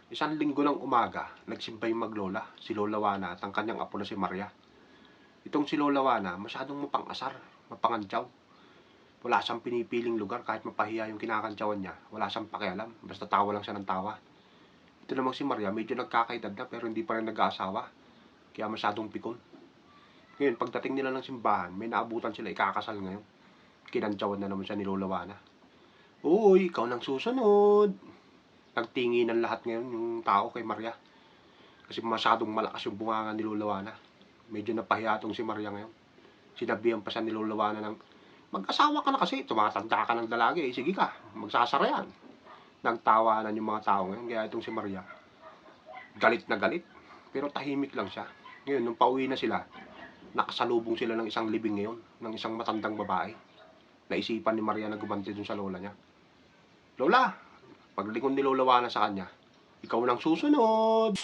Isang linggo ng umaga, nagsimba yung maglola, si Lola Wana at ang kanyang apo na si Maria. Itong si Lola Wana, masyadong mapang-asar, mapangantyaw. Wala siyang pinipiling lugar kahit mapahiya yung kinakantyawan niya. Wala siyang pakialam, basta tawa lang siya ng tawa. Ito namang si Maria, medyo nagkakaedad na pero hindi pa rin nag-aasawa. Kaya masyadong pikon. Ngayon, pagdating nila ng simbahan, may naabutan sila ikakasal ngayon. Kinantyawan na naman siya ni Lola Wana. Uy, ikaw nang susunod. Nagtingi ng lahat ngayon yung tao kay Maria. Kasi masyadong malakas yung bunganga ni Lola Wana. Medyo napahiya tong si Maria ngayon. Sinabihan pa siya ni Lola Wana ng, mag-asawa ka na kasi, tumatanda ka ng dalagi, sige ka, magsasara yan. Nagtawanan yung mga tao ngayon, kaya itong si Maria, galit na galit, pero tahimik lang siya. Ngayon, nung pauwi na sila, nakasalubong sila ng isang libing ngayon, ng isang matandang babae. Naisipan ni Maria na gumanti dun sa lola niya. Lola, paglingon ni Lola Wana sa kanya, ikaw nang susunod.